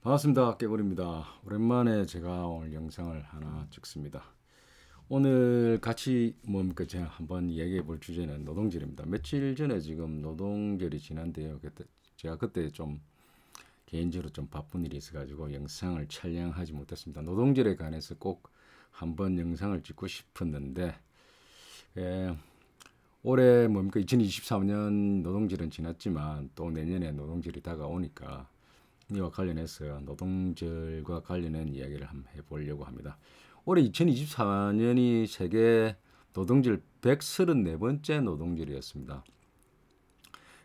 반갑습니다. 깨버립니다. 오랜만에 제가 오늘 영상을 하나 찍습니다. 오늘 같이 뭡니까 제가 한번 얘기해 볼 주제는 노동절입니다. 며칠 전에 지금 노동절이 지난데요. 제가 그때 좀 개인적으로 좀 바쁜 일이 있어가지고 영상을 촬영하지 못했습니다. 노동절에 관해서 꼭 한번 영상을 찍고 싶었는데 예, 올해 뭡니까 2023년 노동절은 지났지만 또 내년에 노동절이 다가오니까 이와 관련해서 노동절과 관련된 이야기를 한번 해보려고 합니다. 올해 2024년이 세계 노동절 134번째 노동절이었습니다.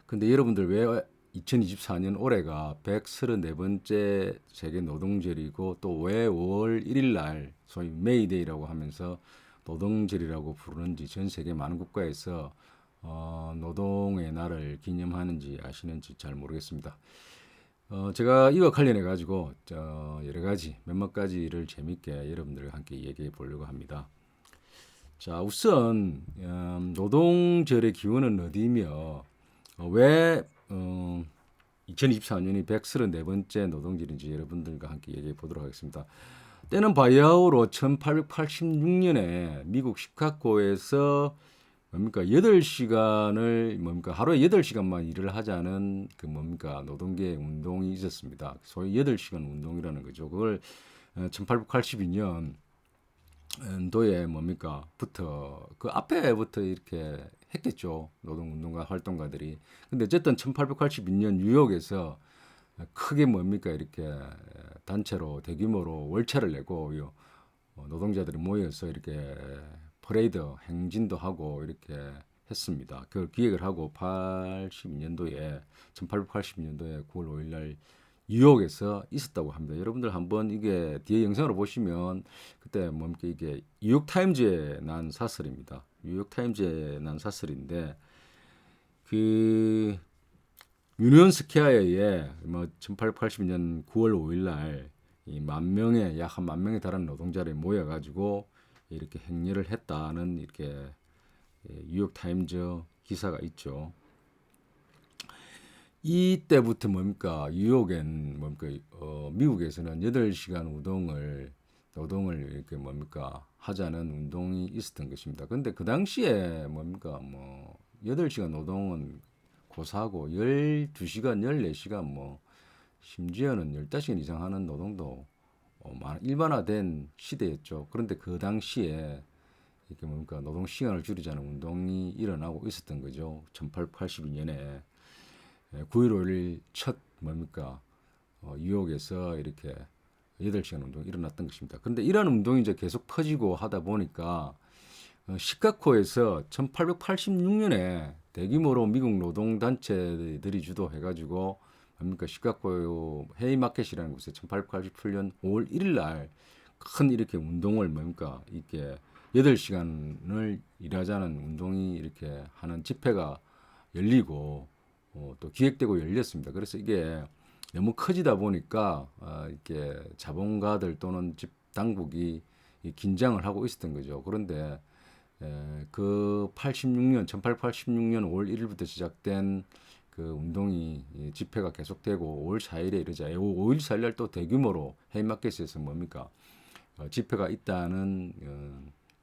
근데 여러분들 왜 2024년 올해가 134번째 세계 노동절이고 또 왜 5월 1일 날 소위 메이데이라고 하면서 노동절이라고 부르는지 전 세계 많은 국가에서 노동의 날을 기념하는지 아시는지 잘 모르겠습니다. 제가 이와 관련해 가지고 여러 가지 몇몇 가지를 재밌게 여러분들과 함께 얘기해 보려고 합니다. 자, 우선 노동절의 기원은 어디며 왜 2024년이 134번째 노동절인지 여러분들과 함께 얘기해 보도록 하겠습니다. 때는 바야흐로 1886년에 미국 시카고에서 뭡니까 8시간을 뭡니까 하루에 8시간만 일을 하자는 그 뭡니까 노동계 운동이 있었습니다. 소위 8시간 운동이라는 거죠. 그걸 1882년 도에 뭡니까 부터 그 앞에부터 이렇게 했겠죠. 노동운동가 활동가들이. 근데 어쨌든 1882년 뉴욕에서 크게 뭡니까 이렇게 단체로 대규모로 월차를 내고 노동자들이 모여서 이렇게 퍼레이드 행진도 하고 이렇게 했습니다. 그걸 기획을 하고 82년도에 1882년도에 9월 5일 날 뉴욕에서 있었다고 합니다. 여러분들 한번 이게 뒤에 영상으로 보시면 그때 뭡니까 이게 뉴욕 타임즈에 난 사설입니다. 뉴욕 타임즈에 난 사설인데 그 유니온 스퀘어에 뭐 1882년 9월 5일 날이만 명의 약 한 만 명에 달하는 노동자들이 모여가지고 이렇게 행렬을 했다는 이렇게 뉴욕 타임즈 기사가 있죠. 이때부터 뭡니까 뉴욕엔 뭡니까 미국에서는 8시간 노동을 이렇게 뭡니까 하자는 운동이 있었던 것입니다. 근데 그 당시에 뭡니까 뭐 8시간 노동은 고사하고 12시간, 14시간 뭐 심지어는 15시간 이상 하는 노동도 일반화된 시대였죠. 그런데 그 당시에 이렇게 뭡니까 노동 시간을 줄이자는 운동이 일어나고 있었던 거죠. 1882년에 9일 5일 첫 뭡니까 뉴욕에서 이렇게 8시간 운동이 일어났던 것입니다. 그런데 이런 운동이 이제 계속 퍼지고 하다 보니까 시카고에서 1886년에 대규모로 미국 노동단체들이 주도해가지고 뭡니까 시카고 헤이마켓이라는 곳에 1888년 5월 1일 날 큰 이렇게 운동을 뭡니까 이게 8시간을 일하자는 운동이 이렇게 하는 집회가 열리고 또 기획되고 열렸습니다. 그래서 이게 너무 커지다 보니까 이렇게 자본가들 또는 집 당국이 긴장을 하고 있었던 거죠. 그런데 그 1886년 5월 1일부터 시작된 그 운동이 집회가 계속되고 5월 4일에 이르자 5일 4일 또 대규모로 해마켓에서 뭡니까 집회가 있다는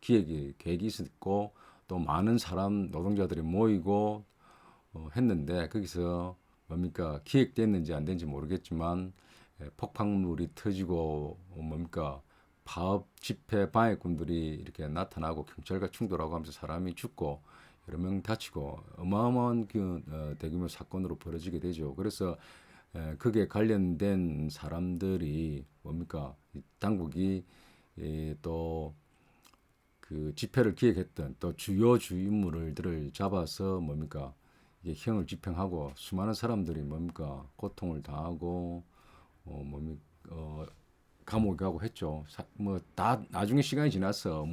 계획이 있었고 또 많은 사람 노동자들이 모이고 했는데 거기서 뭡니까 기획됐는지 안 됐는지 모르겠지만 폭발물이 터지고 뭡니까 파업 집회 방해꾼들이 이렇게 나타나고 경찰과 충돌하고 하면서 사람이 죽고 여러 명 다치고 어마어마한 대규모 사건으로 벌어지게 되죠. 그래서 그게 관련된 사람들이 뭡니까 당국이 또 그 집회를 기획했던 또 주요 주인물들을 잡아서 뭡니까 이게 형을 집행하고 수많은 사람들이 뭡니까 고통을 당하고 뭡니까 감옥에 가고 했죠. 뭐 다 나중에 시간이 지나서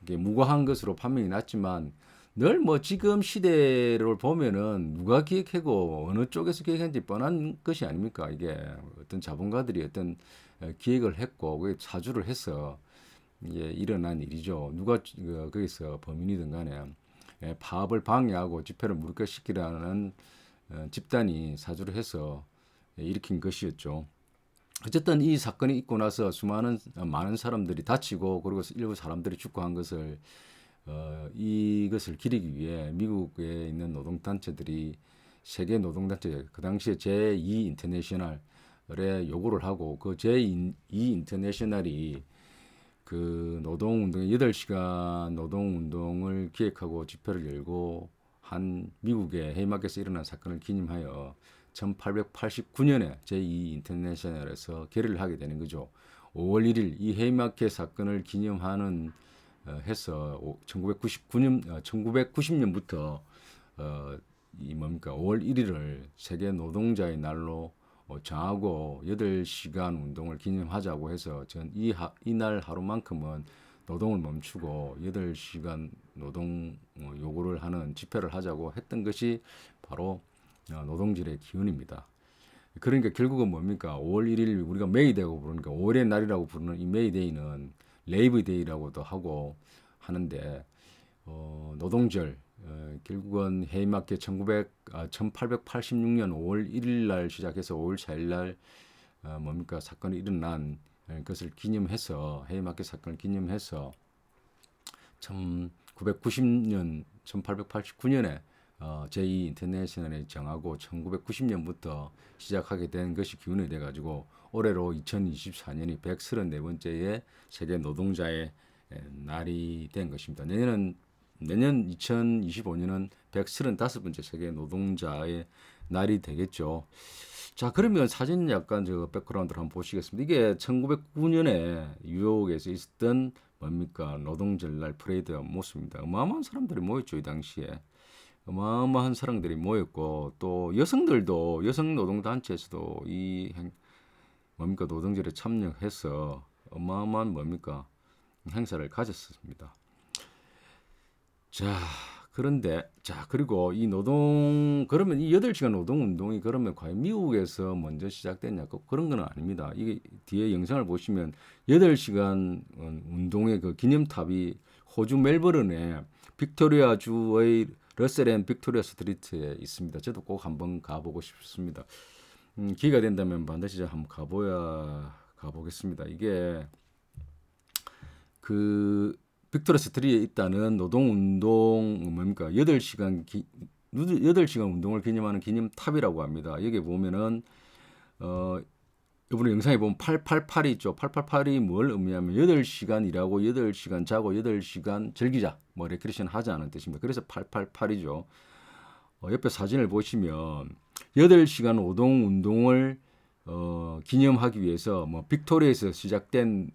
이게 무고한 것으로 판명이 났지만 늘 뭐 지금 시대를 보면은 누가 기획하고 어느 쪽에서 기획했는지 뻔한 것이 아닙니까? 이게 어떤 자본가들이 어떤 기획을 했고 그게 사주를 해서 이게 일어난 일이죠. 누가 거기서 범인이든 간에 파업을 방해하고 집회를 무력화시키라는 집단이 사주를 해서 일으킨 것이었죠. 어쨌든 이 사건이 있고 나서 수많은 많은 사람들이 다치고 그리고 일부 사람들이 죽고 한 것을 이것을 기리기 위해 미국에 있는 노동단체들이 세계 노동단체 그 당시에 제2 인터내셔널에 요구를 하고 그 제2 인터내셔널이 그 노동운동 8시간 노동운동을 기획하고 집회를 열고 한 미국의 해이마켓에서 일어난 사건을 기념하여 1889년에 제2 인터내셔널에서 결의를 하게 되는 거죠. 5월 1일 이 해이마켓 사건을 기념하는 해서 1990년부터 이 뭡니까 5월 1일을 세계 노동자의 날로 정하고 8시간 운동을 기념하자고 해서 전 이날 하루만큼은 노동을 멈추고 8시간 노동 요구를 하는 집회를 하자고 했던 것이 바로 노동절의 기원입니다. 그러니까 결국은 뭡니까 5월 1일 우리가 메이데이라고 부르니까 5월의 날이라고 부르는 이 메이데이는 레이브데이라고도 하고 하는데 노동절 결국은 해이마켓 1886년 5월 1일 날 시작해서 5월 4일 날 뭡니까 사건이 일어난 것을 기념해서 해이마켓 사건을 기념해서 1990년 1889년에 제2 인터내셔널에 정하고 1990년부터 시작하게 된 것이 기원이 돼가지고 올해로 2024년이 134번째의 세계 노동자의 날이 된 것입니다. 내년 2025년은 135번째 세계 노동자의 날이 되겠죠. 자, 그러면 사진 약간 저 백그라운드를 한번 보시겠습니다. 이게 1909년에 뉴욕에서 있었던 뭡니까 노동절날 퍼레이드 모습입니다. 어마어마한 사람들이 모였죠, 이 당시에. 어마어마한 사람들이 모였고 또 여성들도 여성 노동단체에서도 이 뭡니까 노동절에 참여해서 어마어마한 뭡니까 행사를 가졌습니다. 자, 그런데 자 그리고 이 노동 그러면 이 8시간 노동 운동이 그러면 과연 미국에서 먼저 시작됐냐? 그런 건 아닙니다. 이게 뒤에 영상을 보시면 8시간 운동의 그 기념탑이 호주 멜버른의 빅토리아 주의 러셀 앤 빅토리아 스트리트에 있습니다. 저도 꼭 한번 가보고 싶습니다. 기회가 된다면 반드시 한번 가보겠습니다. 이게 그 빅토리아 스트리트에 있다는 노동운동 뭡니까 8시간 운동을 기념하는 기념탑이라고 합니다. 여기 보면은 이번에 영상에 보면 888이 있죠. 888이 뭘 의미하면 8시간 일하고 8시간 자고 8시간 즐기자. 뭐 레크레이션 하지 않은 뜻입니다. 그래서 888이죠. 옆에 사진을 보시면 8시간 노동 운동을 기념하기 위해서 뭐 빅토리아에서 시작된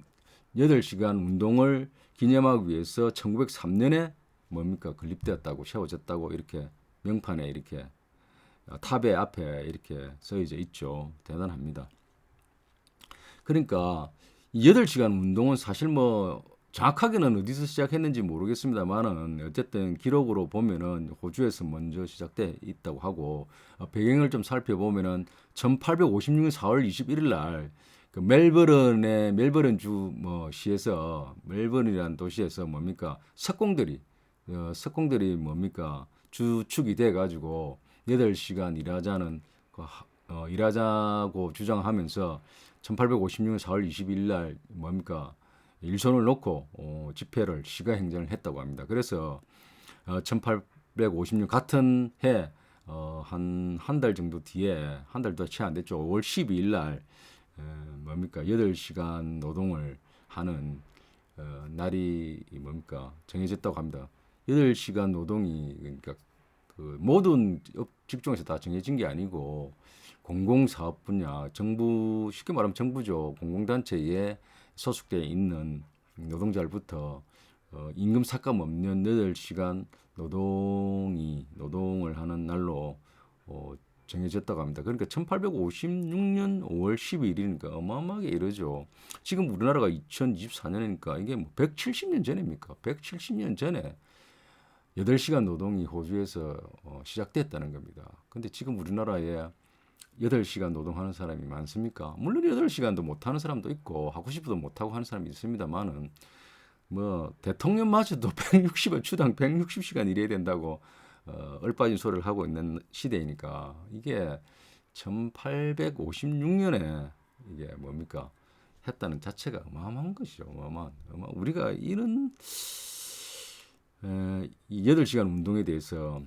8시간 운동을 기념하기 위해서 1903년에 뭡니까 건립되었다고 세워졌다고 이렇게 명판에 이렇게 탑의 앞에 이렇게 써져 있죠. 대단합니다. 그러니까 8시간 운동은 사실 뭐 정확하게는 어디서 시작했는지 모르겠습니다만은 어쨌든 기록으로 보면은 호주에서 먼저 시작돼 있다고 하고 배경을 좀 살펴보면은 1856년 4월 21일 날 그 멜버른 주 뭐 시에서 멜버른이라는 도시에서 뭡니까 석공들이 뭡니까 주축이 돼 가지고 8시간 일하자는 일하자고 주장하면서 1856년 4월 22일 날 뭡니까 일손을 놓고 집회를 시가 행정을 했다고 합니다. 그래서 1856년 같은 해 한 달 정도 뒤에 한 달도 채 안 됐죠. 5월 12일 날 뭡니까 8시간 노동을 하는 날이 뭡니까 정해졌다고 합니다. 8시간 노동이 그러니까 그 모든 직종에서 다 정해진 게 아니고 공공사업 분야, 정부 쉽게 말하면 정부죠. 공공단체에 소속되어 있는 노동자들부터 임금 삭감 없는 8시간 노동을 하는 날로 정해졌다고 합니다. 그러니까 1856년 5월 12일이니까 어마어마하게 이르죠. 지금 우리나라가 2024년이니까 이게 뭐 170년 전입니까? 170년 전에 8시간 노동이 호주에서 시작됐다는 겁니다. 근데 지금 우리나라에 8시간 노동하는 사람이 많습니까? 물론 8시간도 못하는 사람도 있고 하고 싶어도 못하고 하는 사람이 있습니다만은 뭐 대통령마저도 160원 주당 160시간 일해야 된다고 얼빠진 소리를 하고 있는 시대이니까 이게 1856년에 이게 뭡니까 했다는 자체가 어마어마한 것이죠. 우리가 이런 이 8시간 운동에 대해서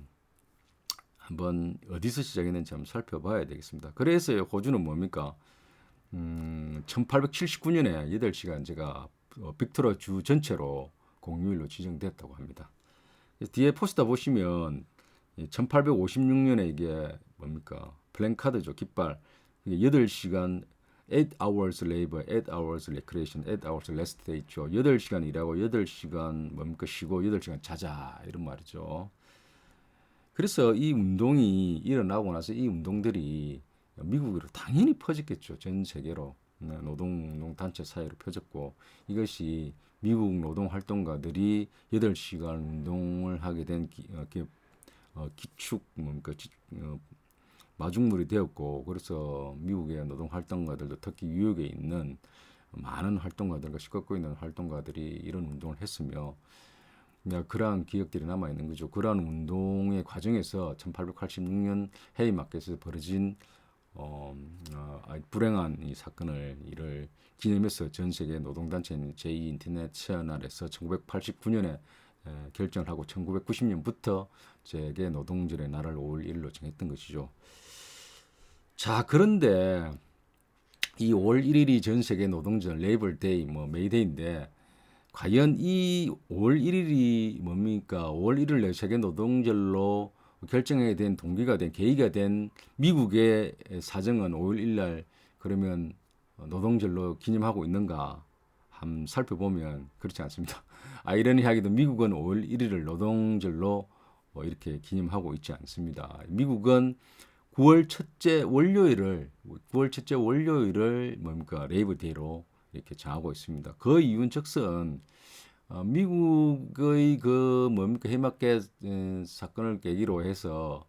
한번 어디서 시작했는지 한번 살펴봐야 되겠습니다. 그래서 호주는 뭡니까? 1879년에 8시간 제가 빅토리아 주 전체로 공휴일로 지정됐다고 합니다. 뒤에 포스터 보시면 1856년에 이게 뭡니까? 플랜카드죠. 깃발. 8시간 8 hours labor, 8 hours recreation, 8 hours rest 돼 있죠. 8시간 일하고 8시간 뭡니까? 쉬고 8시간 자자 이런 말이죠. 그래서 이 운동이 일어나고 나서 이 운동들이 미국으로 당연히 퍼졌겠죠. 전 세계로 노동 단체 사이로 퍼졌고 이것이 미국 노동 활동가들이 8시간 운동을 하게 된 기축 뭡니까 마중물이 되었고 그래서 미국의 노동 활동가들도 특히 뉴욕에 있는 많은 활동가들과 시끄럽고 있는 활동가들이 이런 운동을 했으며 그러한 기억들이 남아 있는 거죠. 그러한 운동의 과정에서 1886년 해리마켓에서 벌어진 불행한 이 사건을 이를 기념해서 전 세계 노동단체인 제2인터내셔널에서 1989년에 결정을 하고 1990년부터 세계 노동절의 날을 5월 1일로 정했던 것이죠. 자, 그런데 이 5월 1일이 전 세계 노동절, 레이버데이, 메이데이인데 과연 이 5월 1일이 뭡니까? 5월 1일 세계 노동절로 결정하게 된 동기가 된 계기가 된 미국의 사정은 5월 1일 날 그러면 노동절로 기념하고 있는가? 한번 살펴보면 그렇지 않습니다. 아이러니하게도 미국은 5월 1일을 노동절로 이렇게 기념하고 있지 않습니다. 미국은 9월 첫째 월요일을 뭡니까? 레이버데이로 이렇게 정하고 있습니다. 그 이유는즉슨 미국의 그 뭡니까 해마켓 사건을 계기로 해서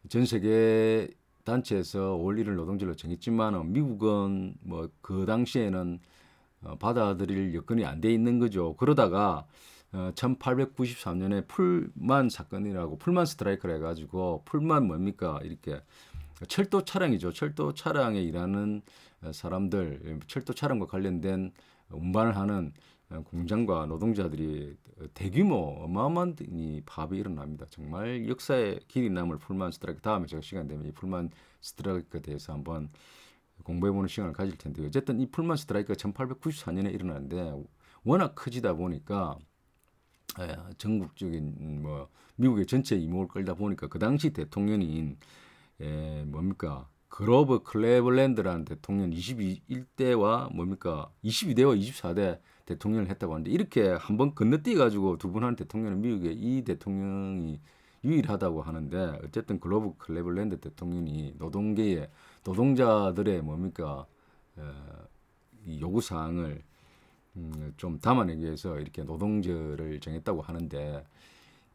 전 세계 단체에서 5월 1일 노동절로 정했지만 미국은 뭐 그 당시에는 받아들일 여건이 안 돼 있는 거죠. 그러다가 1893년에 풀만 사건이라고 풀만 스트라이크를 해가지고 풀만 뭡니까 이렇게 철도 차량이죠. 철도 차량에 일하는 사람들, 철도 차량과 관련된 운반을 하는 공장과 노동자들이 대규모 어마어마한 파업이 일어납니다. 정말 역사에 길이 남을 풀만 스트라이크 다음에 제가 시간 되면 이 풀만 스트라이크에 대해서 한번 공부해보는 시간을 가질 텐데요. 어쨌든 이 풀만 스트라이크가 1894년에 일어나는데 워낙 커지다 보니까 전국적인 미국의 전체 이목을 끌다 보니까 그 당시 대통령인 뭡니까 그로버 클레벌랜드라는 대통령 21대와 뭡니까 22대와 24대 대통령을 했다고 하는데 이렇게 한번 건너뛰어 가지고 두 분 하는 대통령은 미국의 이 대통령이 유일하다고 하는데 어쨌든 글로버 클레벌랜드 대통령이 노동자들의 뭡니까 이 요구 사항을 좀 담아내기 위해서 이렇게 노동절을 정했다고 하는데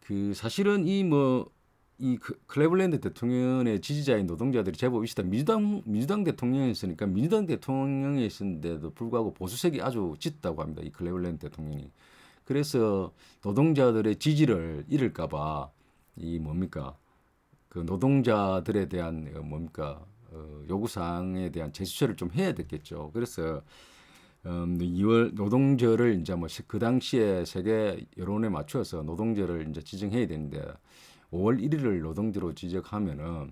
그 사실은 이 클레블랜드 대통령의 지지자인 노동자들이 제법 있었다. 민주당 대통령이었으니까 민주당 대통령이었는데도 불구하고 보수색이 아주 짙다고 합니다. 이 클레블랜드 대통령이. 그래서 노동자들의 지지를 잃을까봐 이 뭡니까 그 노동자들에 대한 요구사항에 대한 제스처를 좀 해야 됐겠죠. 그래서 2월 노동절을 이제 그 당시에 세계 여론에 맞춰서 노동절을 이제 지정해야 되는데 5월 1일을 노동절로 지적하면은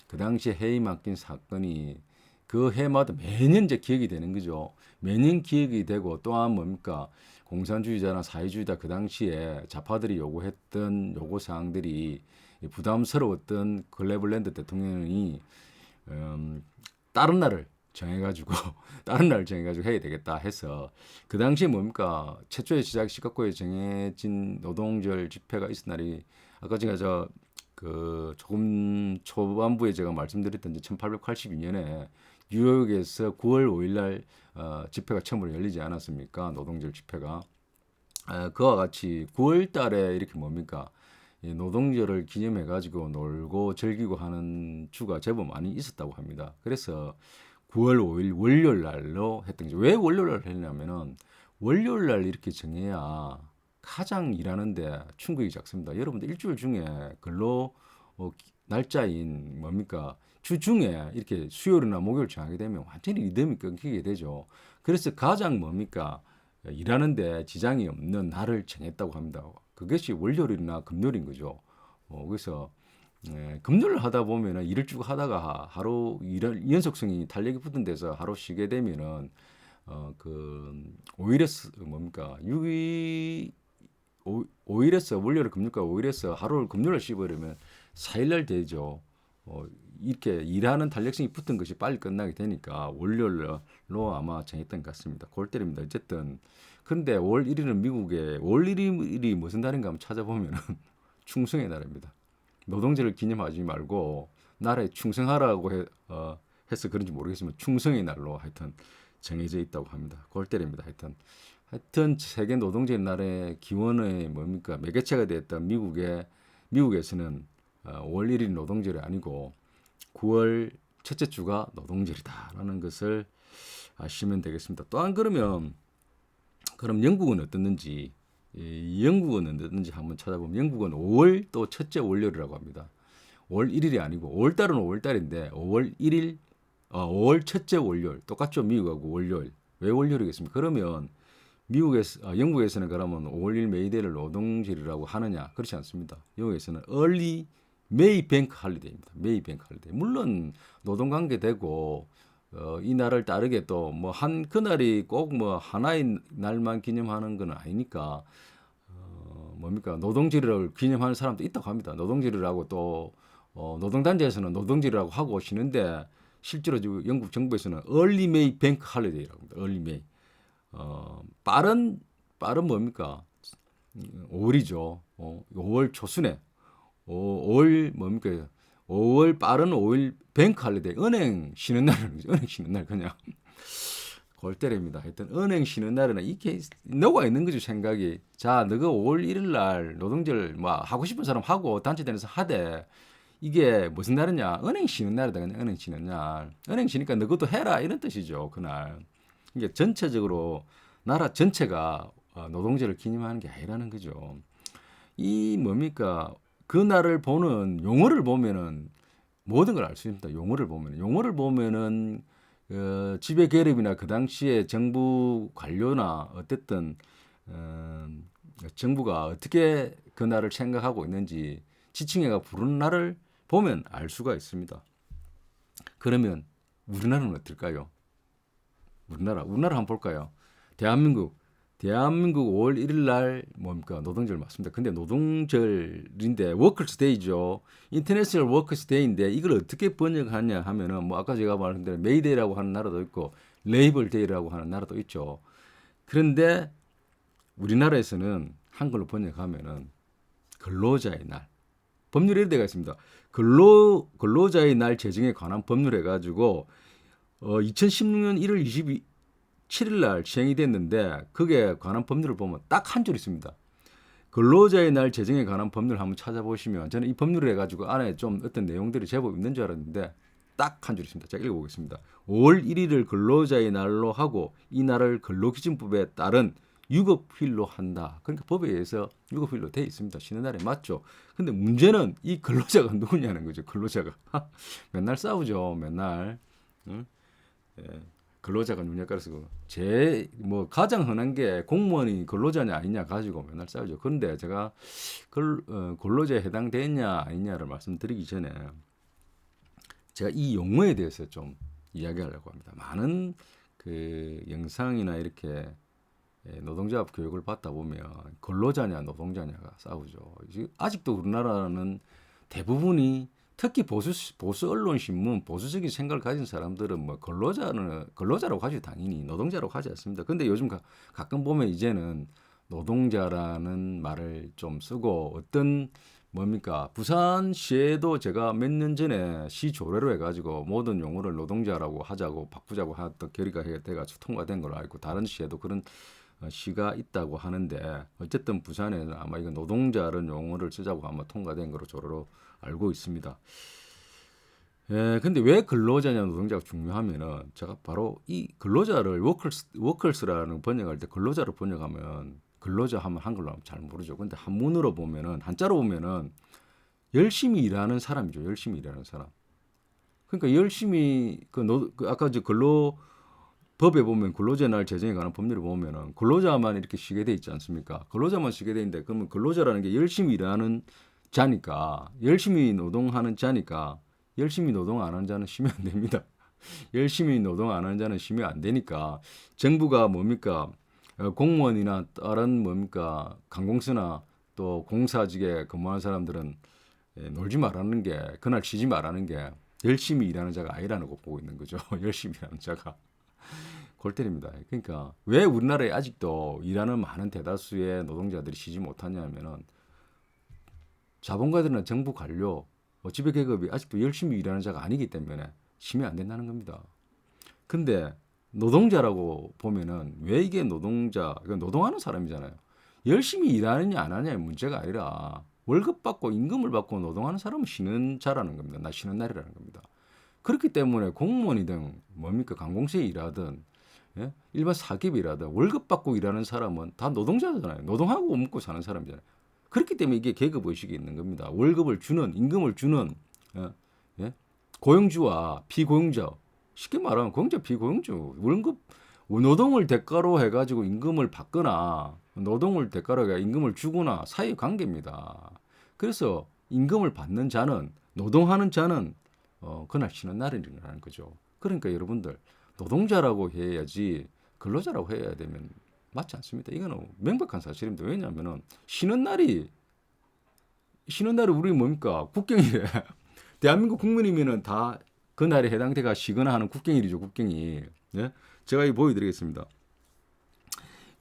그 당시에 해임 맡긴 사건이 그 해마다 매년 이제 기억이 되는 거죠. 매년 기억이 되고 또한 뭡니까 공산주의자나 사회주의자 그 당시에 좌파들이 요구했던 요구 사항들이 부담스러웠던 클레블랜드 대통령이 다른 날을 정해가지고 해야 되겠다 해서 그 당시에 뭡니까 최초의 시작 시카고에 정해진 노동절 집회가 있을 날이 아까 제가 그 조금 초반부에 제가 말씀드렸던 1882년에 뉴욕에서 9월 5일 날 집회가 처음으로 열리지 않았습니까? 노동절 집회가 그와 같이 9월 달에 이렇게 뭡니까 이 노동절을 기념해 가지고 놀고 즐기고 하는 주가 제법 많이 있었다고 합니다. 그래서 9월 5일 월요일 날로 했던 거죠. 왜 월요일 날 했냐면은 월요일 날 이렇게 정해야 가장 일하는데 충격이 작습니다. 여러분들 일주일 중에 근로 날짜인 뭡니까 주중에 이렇게 수요일이나 목요일 정하게 되면 완전히 리듬이 끊기게 되죠. 그래서 가장 뭡니까? 일하는데 지장이 없는 날을 정했다고 합니다. 그것이 월요일이나 금요일인 거죠. 그래서 금요일 하다 보면은 일을 쭉 하다가 하루 일을 연속성이 탄력이 붙은 데서 하루 쉬게 되면은 그 오일에서 뭡니까? 5일에서 월요일 금요일까 5일에서 하루를 금요일에 씹어버리면 4일날 되죠. 이렇게 일하는 탄력성이 붙은 것이 빨리 끝나게 되니까 월요일로 아마 정했던 것 같습니다. 골 때립니다. 어쨌든 그런데 5월 1일은 미국에 5월 1일이 무슨 날인가 한번 찾아보면은 충성의 날입니다. 노동절을 기념하지 말고 나라에 충성하라고 해서 그런지 모르겠지만 충성의 날로 하여튼 정해져 있다고 합니다. 골 때립니다. 하여튼 세계 노동절 날의 기원의 뭡니까 매개체가 됐던 미국에서는 5월 1일 노동절이 아니고 9월 첫째 주가 노동절이다라는 것을 아시면 되겠습니다. 또한 그럼 영국은 어떻는지 한번 찾아보면 영국은 5월 또 첫째 월요일이라고 합니다. 5월 1일이 아니고 5월달은 5월달인데 5월 1일 5월 첫째 월요일 똑같죠. 미국하고 월요일. 왜 월요일이겠습니까? 그러면 영국에서는 그러면 5월 1일 메이데이를 노동절이라고 하느냐? 그렇지 않습니다. 영국에서는 early May Bank Holiday입니다. May Bank Holiday. 물론 노동관계 되고 이 날을 따르게 또 뭐 그날이 꼭 뭐 하나의 날만 기념하는 건 아니니까 뭡니까 노동절을 기념하는 사람도 있다고 합니다. 노동절이라고 또 노동단체에서는 노동절이라고 하고 쉬는데 실제로 영국 정부에서는 Early May Bank Holiday라고 합니다. Early May. 빠른 뭡니까? 5월이죠. 5월 초순에 5월 뭡니까? 5월 빠른 5일 뱅크 할리데이 은행 쉬는 날은 은행 쉬는 날 그냥 골 때립니다. 하여튼 은행 쉬는 날은 이게 녹아 있는 거죠 생각이. 자, 너가 5월 1일 날 노동절 뭐 하고 싶은 사람 하고 단체대에서 하되 이게 무슨 날이냐? 은행 쉬는 날이다. 그냥 은행 쉬는 날. 은행 쉬니까 너 그것도 해라 이런 뜻이죠 그날. 이게 전체적으로 나라 전체가 노동절을 기념하는 게 아니라는 거죠. 이 뭡니까? 그 날을 보는 용어를 보면은 모든 걸 알 수 있습니다. 용어를 보면은 지배 계급이나 그 당시에 정부 관료나 어쨌든 정부가 어떻게 그 날을 생각하고 있는지 지층회가 부르는 날을 보면 알 수가 있습니다. 그러면 우리나라는 어떨까요? 우리나라 한번 볼까요? 대한민국 5월 1일 날 뭡니까? 노동절 맞습니다. 근데 노동절인데 워커스 데이죠. 인터내셔널 워커스 데이인데 이걸 어떻게 번역하냐 하면은 뭐 아까 제가 말한 대로 메이데이라고 하는 나라도 있고 레이벌 데이라고 하는 나라도 있죠. 그런데 우리나라에서는 한글로 번역하면은 근로자의 날. 법률에 이런 데가 있습니다. 근로자의 날 제정에 관한 법률 해가지고 2016년 1월 7일 날 시행이 됐는데 그게 관한 법률을 보면 딱 한 줄 있습니다. 근로자의 날 제정에 관한 법률 한번 찾아보시면 저는 이 법률을 해가지고 안에 좀 어떤 내용들이 제법 있는 줄 알았는데 딱 한 줄 있습니다. 제가 읽어보겠습니다. 5월 1일을 근로자의 날로 하고 이 날을 근로기준법에 따른 유급휴일로 한다. 그러니까 법에 의해서 유급휴일로 돼 있습니다. 쉬는 날에 맞죠. 근데 문제는 이 근로자가 누구냐는 거죠. 근로자가 맨날 싸우죠. 맨날. 응? 예. 근로자가 누구냐 따라서 뭐 가장 흔한 게 공무원이 근로자냐 아니냐 가지고 맨날 싸우죠. 그런데 제가 근로자에 해당되느냐 아니냐를 말씀드리기 전에 제가 이 용어에 대해서 좀 이야기하려고 합니다. 많은 그 영상이나 이렇게 노동조합 교육을 받다 보면 근로자냐 노동자냐가 싸우죠. 아직도 우리나라는 대부분이 특히 보수 언론 신문 보수적인 생각을 가진 사람들은 뭐 근로자라고 하죠. 당연히 노동자라고 하지 않습니다. 근데 요즘 가끔 보면 이제는 노동자라는 말을 좀 쓰고 어떤 뭡니까 부산시에도 제가 몇 년 전에 시 조례로 해가지고 모든 용어를 노동자라고 하자고 바꾸자고 하던 결의가 돼가지고 통과된 걸로 알고 다른 시에도 그런 시가 있다고 하는데 어쨌든 부산에는 아마 이거 노동자라는 용어를 쓰자고 아마 통과된 걸로 조례로 알고 있습니다. 근데 왜 근로자냐 노동자가 중요하면은 제가 바로 이 근로자를 워커스라는 번역할 때 근로자로 번역하면 근로자 하면 한글로 하면 잘 모르죠. 근데 한문으로 보면은 한자로 보면은 열심히 일하는 사람이죠. 열심히 일하는 사람. 그러니까 열심히 그 아까 저 근로 법에 보면 근로자 날 제정에 관한 법률을 보면은 근로자만 이렇게 쉬게 돼 있지 않습니까? 근로자만 쉬게 돼 있는데 그러면 근로자라는 게 열심히 일하는 자니까 열심히 노동하는 자니까 열심히 노동 안 하는 자는 쉬면 안 됩니다. 열심히 노동 안 하는 자는 쉬면 안 되니까 정부가 뭡니까 공무원이나 다른 뭡니까 관공서나 또 공사직에 근무하는 사람들은 놀지 말라는 게 그날 쉬지 말라는 게 열심히 일하는 자가 아니라는 거 보고 있는 거죠. 열심히 일하는 자가. 골 때립니다. 그러니까 왜 우리나라에 아직도 일하는 많은 대다수의 노동자들이 쉬지 못하냐면은 자본가들이나 정부 관료, 지배 계급이 아직도 열심히 일하는 자가 아니기 때문에 쉬면 안 된다는 겁니다. 근데 노동자라고 보면은 왜 이게 노동자, 노동하는 사람이잖아요. 열심히 일하느냐 안 하느냐의 문제가 아니라 월급 받고 임금을 받고 노동하는 사람은 쉬는 자라는 겁니다. 나 쉬는 날이라는 겁니다. 그렇기 때문에 공무원이든 뭡니까 관공서에 일하든 예? 일반 사기업에 일하든 월급 받고 일하는 사람은 다 노동자잖아요. 노동하고 먹고 사는 사람이잖아요. 그렇기 때문에 이게 계급 의식이 있는 겁니다. 월급을 주는 임금을 주는 예? 예? 고용주와 비고용자 쉽게 말하면 고용자 비고용주 월급 노동을 대가로 해가지고 임금을 받거나 노동을 대가로 해 임금을 주거나 사이 관계입니다. 그래서 임금을 받는 자는 노동하는 자는 그날 쉬는 날이라는 거죠. 그러니까 여러분들 노동자라고 해야지 근로자라고 해야 되면 맞지 않습니다. 이거는 명백한 사실입니다. 왜냐하면 쉬는 날이 우리 뭡니까 국경일에 대한민국 국민이면은 다 그날에 해당돼가 쉬거나 하는 국경일이죠. 국경일. 예? 제가 이 보여드리겠습니다.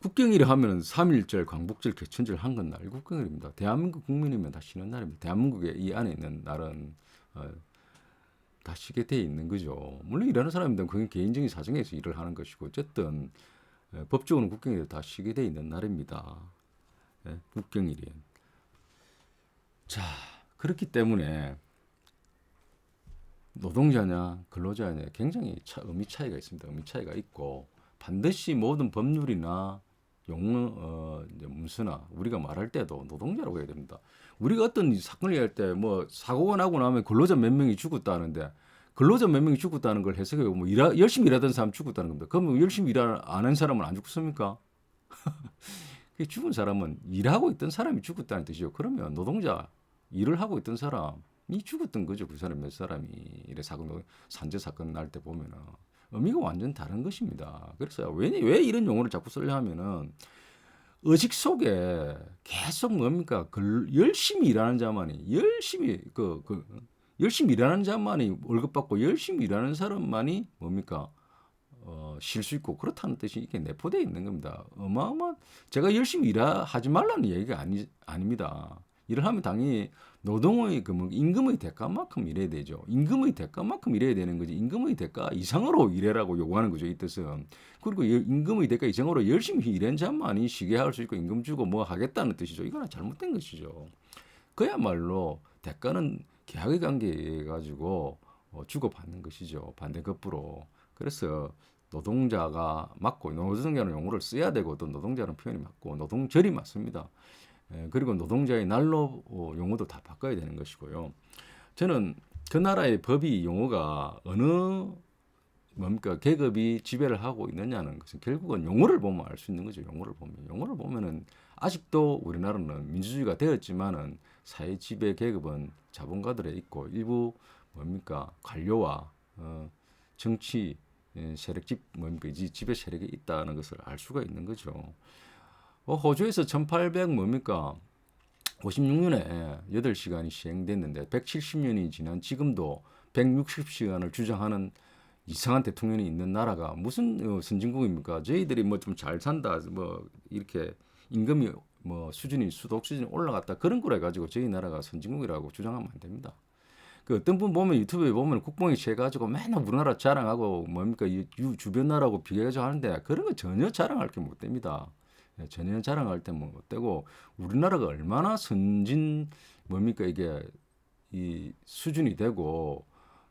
국경일을 하면 3.1절, 광복절, 개천절, 한글날 국경일입니다. 대한민국 국민이면 다 쉬는 날입니다. 대한민국에 이 안에 있는 날은 다 쉬게 돼 있는 거죠. 물론 일하는 사람들은 그게 개인적인 사정에서 일을 하는 것이고 어쨌든 법적으로는 국경일이 다 쉬게 돼 있는 날입니다. 예, 국경일이. 자, 그렇기 때문에 노동자냐 근로자냐 굉장히 의미 차이가 있습니다. 의미 차이가 있고 반드시 모든 법률이나 이제 문서나 우리가 말할 때도 노동자라고 해야 됩니다. 우리가 어떤 사건을 할 때 뭐 사고가 나고 나면 근로자 몇 명이 죽었다는데 근로자 몇 명이 죽었다는 걸 해석해 보면 열심히 일하던 사람 죽었다는 겁니다. 그러면 열심히 일 안 하는 사람은 안 죽습니까? 죽은 사람은 일하고 있던 사람이 죽었다는 뜻이죠. 그러면 노동자 일을 하고 있던 사람이 죽었던 거죠. 그 사람 몇 사람이 이래 사건 산재 사건 날 때 보면은 의미가 완전 다른 것입니다. 그래서 왜 이런 용어를 자꾸 쓰려 하면은 의식 속에 계속 뭡니까 열심히 일하는 자만이 열심히 일하는 자만이 월급 받고 열심히 일하는 사람만이 뭡니까 쉴 수 있고 그렇다는 뜻이 이게 내포되어 있는 겁니다. 제가 열심히 일하지 말라는 얘기가 아닙니다. 일을 하면 당연히 노동의 임금의 대가만큼 일해야 되죠. 임금의 대가만큼 일해야 되는 거지. 임금의 대가 이상으로 일해라고 요구하는 거죠. 이 뜻은. 그리고 임금의 대가 이상으로 열심히 일한 자만이 쉬게 할 수 있고 임금 주고 뭐 하겠다는 뜻이죠. 이거는 잘못된 것이죠. 그야말로 대가는 계약의 관계에 가지고 주고받는 것이죠. 반대급부로. 그래서 노동자가 맞고 노동자는 용어를 써야 되고 또 노동자는 표현이 맞고 노동절이 맞습니다. 그리고 노동자의 날로 용어도 다 바꿔야 되는 것이고요. 저는 그 나라의 법이 용어가 어느 뭡니까 계급이 지배를 하고 있느냐는 것은 결국은 용어를 보면 알 수 있는 거죠. 용어를 보면은 아직도 우리나라는 민주주의가 되었지만은 사회 지배 계급은 자본가들에 있고 일부 뭡니까 관료와 정치 세력 뭡니까 지배 세력이 있다는 것을 알 수가 있는 거죠. 호주에서 1800 뭡니까 56년에 8시간이 시행됐는데 170년이 지난 지금도 160시간을 주장하는 이상한 대통령이 있는 나라가 무슨 선진국입니까? 저희들이 뭐 좀 잘 산다, 뭐 이렇게 임금이 뭐 수독 수준이 올라갔다 그런 거라 가지고 저희 나라가 선진국이라고 주장하면 안 됩니다. 그 어떤 분 보면 유튜브에 보면 국뽕이 채가지고 맨날 우리나라 자랑하고 뭡니까 주변 나라하고 비교해서 하는데 그런 거 전혀 자랑할 게 못 됩니다. 전혀 자랑할 때 뭐 어때고 우리나라가 얼마나 선진 뭡니까 이게 이 수준이 되고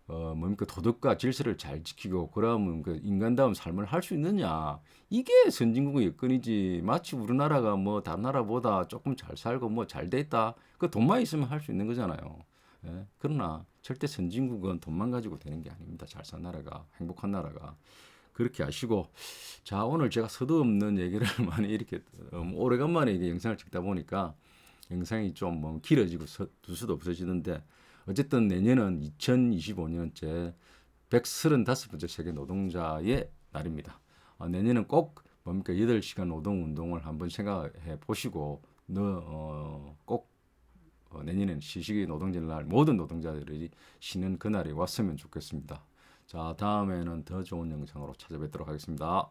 뭡니까 도덕과 질서를 잘 지키고 그러면 그 인간다운 삶을 할 수 있느냐 이게 선진국의 여건이지 마치 우리나라가 뭐 다른 나라보다 조금 잘 살고 뭐 잘 돼 있다 그 돈만 있으면 할 수 있는 거잖아요. 예? 그러나 절대 선진국은 돈만 가지고 되는 게 아닙니다. 잘 산 나라가, 행복한 나라가. 그렇게 아시고, 자, 오늘 제가 서두 없는 얘기를 많이 이렇게 오래간만에 이게 영상을 찍다 보니까 영상이 좀 뭐 길어지고 두수도 없어지는데, 어쨌든 내년은 2025년째 135번째 세계 노동자의 날입니다. 내년은 꼭 뭡니까 8시간 노동 운동을 한번 생각해 보시고 꼭 내년에는 시식의 노동절 날 모든 노동자들이 쉬는 그날이 왔으면 좋겠습니다. 자, 다음에는 더 좋은 영상으로 찾아뵙도록 하겠습니다.